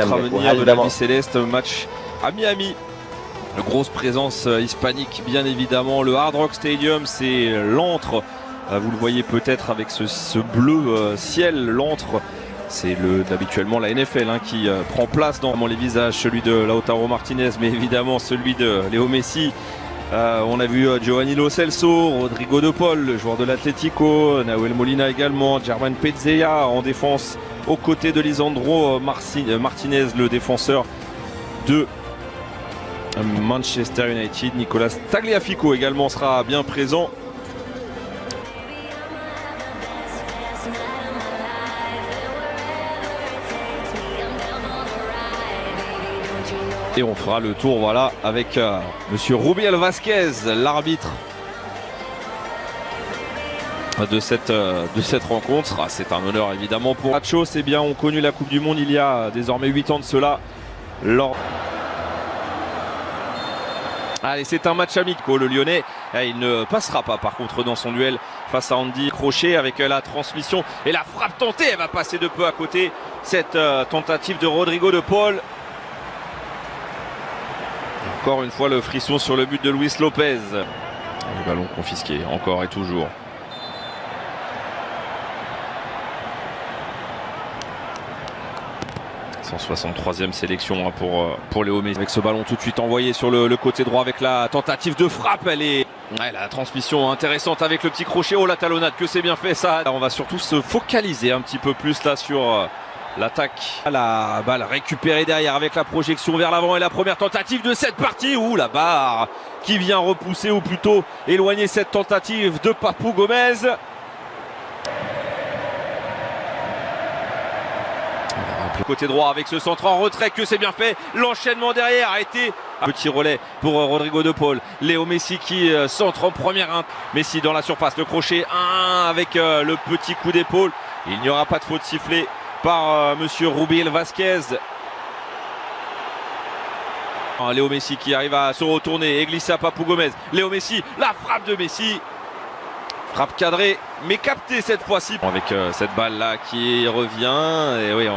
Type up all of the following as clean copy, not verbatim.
Avenir de l'Albi Céleste, match à Miami. Grosse présence hispanique bien évidemment. Le Hard Rock Stadium, c'est l'antre. Vous le voyez peut-être avec ce bleu ciel, l'antre. C'est habituellement la NFL qui prend place dans les visages, celui de Lautaro Martinez, mais évidemment celui de Léo Messi. On a vu Giovanni Lo Celso, Rodrigo de Paul, le joueur de l'Atlético, Nahuel Molina également, Germán Petzela en défense aux côtés de Lisandro Martinez, le défenseur de Manchester United. Nicolas Tagliafico également sera bien présent. Et on fera le tour voilà, avec monsieur Rubiel Vasquez, l'arbitre de cette rencontre. C'est un honneur évidemment pour Nacho. C'est bien, on connu la Coupe du Monde il y a désormais 8 ans de cela. Allez, c'est un match amical. Le Lyonnais, il ne passera pas par contre dans son duel face à Andy Crochet avec la transmission. Et la frappe tentée, elle va passer de peu à côté. Cette tentative de Rodrigo de Paul. Encore une fois le frisson sur le but de Luis Lopez. Le ballon confisqué encore et toujours. – 163e sélection pour Léo Messi. Avec ce ballon tout de suite envoyé sur le côté droit avec la tentative de frappe. Elle est la transmission intéressante avec le petit crochet. Oh la talonnade, que c'est bien fait ça. On va surtout se focaliser un petit peu plus là sur l'attaque. La balle récupérée derrière avec la projection vers l'avant et la première tentative de cette partie. Ouh, la barre qui vient repousser ou plutôt éloigner cette tentative de Papu Gomez. Côté droit avec ce centre en retrait, que c'est bien fait. L'enchaînement derrière a été petit relais pour Rodrigo de Paul. Léo Messi qui centre en première. Messi dans la surface, le crochet 1 avec le petit coup d'épaule. Il n'y aura pas de faute sifflée par monsieur Rubiel Vasquez. Léo Messi qui arrive à se retourner et glisser à Papu Gomez. Léo Messi, la frappe de Messi. Frappe cadrée, mais captée cette fois-ci. Avec cette balle-là qui revient. Et oui,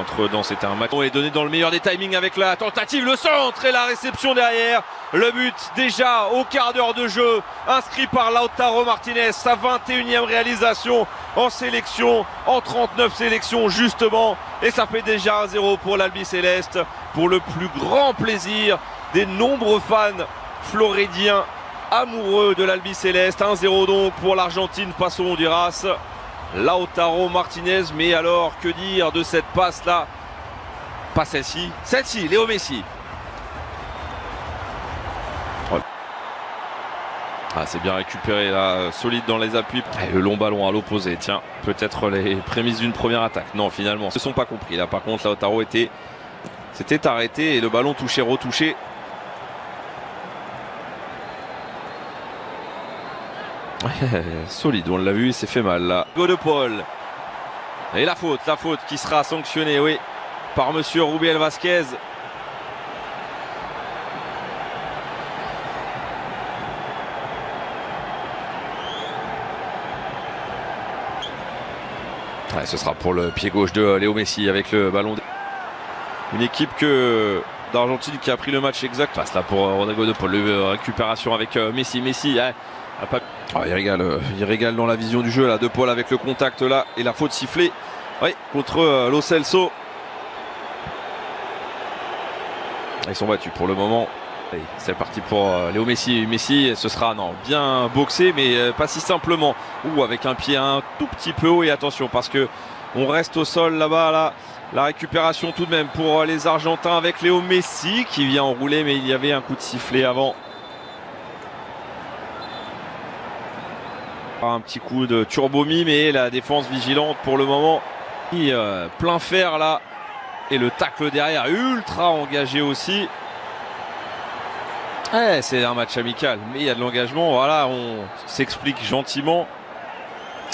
c'était un match. On est donné dans le meilleur des timings avec la tentative, le centre et la réception derrière. Le but déjà au quart d'heure de jeu, inscrit par Lautaro Martinez. Sa 21e réalisation en sélection, en 39 sélections justement. Et ça fait déjà 1-0 pour l'Albi Céleste. Pour le plus grand plaisir des nombreux fans floridiens amoureux de l'Albi Céleste. 1-0 donc pour l'Argentine face au Honduras. Lautaro Martinez, mais alors que dire de cette passe là? Pas celle-ci, Léo Messi. C'est bien récupéré là, solide dans les appuis. Et le long ballon à l'opposé, tiens, peut-être les prémices d'une première attaque. Non, finalement, ils ne se sont pas compris là. Par contre, Lautaro s'était arrêté et le ballon touché, retouché. Solide, on l'a vu, il s'est fait mal là. Go de Paul. Et la faute qui sera sanctionnée, oui, par monsieur Rubiel Vasquez. Ce sera pour le pied gauche de Léo Messi avec le ballon. Une équipe d'Argentine qui a pris le match exact. Passe là pour Rodrigo de Paul. Récupération avec Messi. Il régale dans la vision du jeu là, de Paul avec le contact là et la faute sifflée contre Lo Celso. Ils sont battus pour le moment. C'est parti pour Léo Messi. Messi, ce sera bien boxé, mais pas si simplement. Ou avec un pied un tout petit peu haut. Et attention parce que on reste au sol là-bas. Là. La récupération tout de même pour les Argentins avec Léo Messi qui vient enrouler, mais il y avait un coup de sifflet avant. Un petit coup de turbomie, mais la défense vigilante pour le moment. Plein fer là. Et le tacle derrière ultra engagé aussi. C'est un match amical, mais il y a de l'engagement. Voilà, on s'explique gentiment.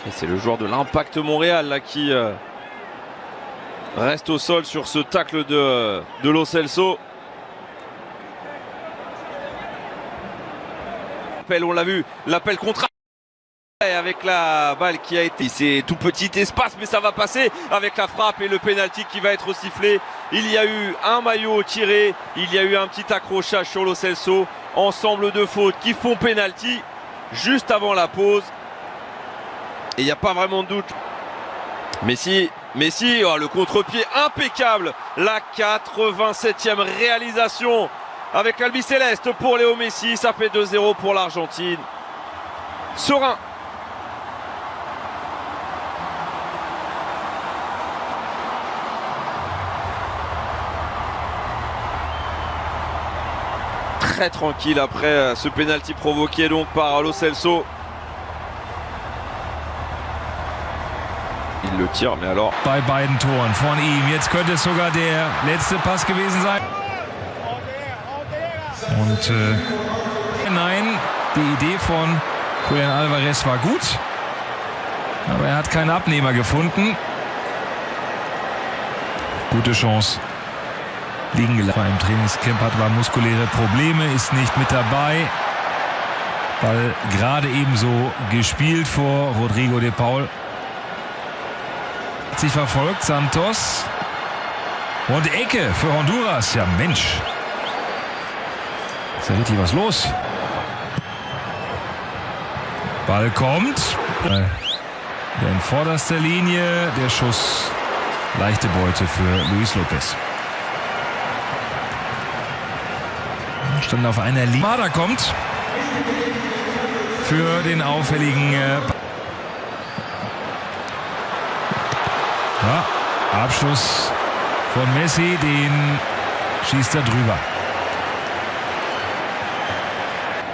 Et c'est le joueur de l'Impact Montréal là qui reste au sol sur ce tacle de Lo Celso. On l'a vu, l'appel contre. Avec la balle qui a été, c'est tout petit espace, mais ça va passer avec la frappe et le pénalty qui va être sifflé Il y a eu un maillot tiré, il y a eu un petit accrochage sur Lo Celso. Ensemble de fautes qui font pénalty juste avant la pause. Et il n'y a pas vraiment de doute. Messi, oh, le contre-pied impeccable. La 87e réalisation avec l'Albi Céleste pour Léo Messi. Ça fait 2-0 pour l'Argentine. Serein. Très tranquille après ce pénalty provoqué donc par Lo Celso. Il le tire, mais alors... Bei beiden Toren von ihm. Jetzt könnte es sogar der letzte Pass gewesen sein. Und nein, die Idee von Julian Alvarez war gut. Aber er hat keinen Abnehmer gefunden. Gute Chance. Liegen gelassen. Im Trainingscamp hat er muskuläre Probleme, ist nicht mit dabei. Ball gerade ebenso gespielt vor Rodrigo de Paul. Hat sich verfolgt, Santos. Und Ecke für Honduras. Ja Mensch. Ist ja richtig was los. Ball kommt. In vorderster Linie. Der Schuss. Leichte Beute für Luis Lopez. Stand auf einer Linie. Mada kommt für den auffälligen Abschluss von Messi, den schießt er drüber.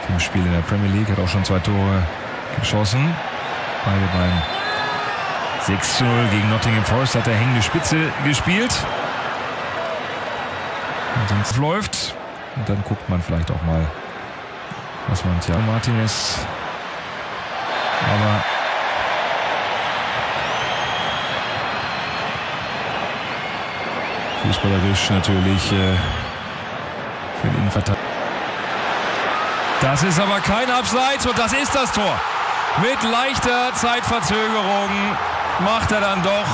Im Spiel in der Premier League, hat auch schon 2 Tore geschossen. Beide beim 6:0 gegen Nottingham Forest hat er hängende Spitze gespielt. Und sonst läuft. Und dann guckt man vielleicht auch mal, was man Thiago Martinez. Aber fußballerisch natürlich für den Innenverteidiger. Das ist aber kein Abseits und das ist das Tor. Mit leichter Zeitverzögerung macht er dann doch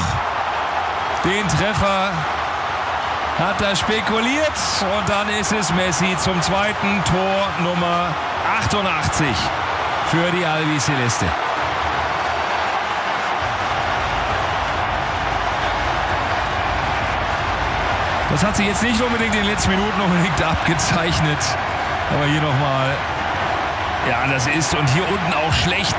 den Treffer. Hat er spekuliert und dann ist es Messi zum zweiten Tor Nummer 88 für die Albi Celeste. Das hat sich jetzt nicht unbedingt in den letzten Minuten unbedingt abgezeichnet. Aber hier nochmal, ja, das ist und hier unten auch schlecht.